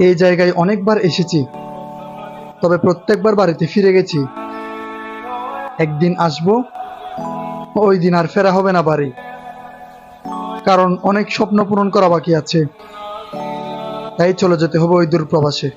এই জায়গায় অনেকবার এসেছি, তবে প্রত্যেকবার বাড়িতে ফিরে গেছি। একদিন আসবো, ওই দিন আর ফেরা হবে না বাড়ি, কারণ অনেক স্বপ্ন পূরণ করা বাকি আছে। তাই চলে যেতে হবে ওই দূর প্রবাসে।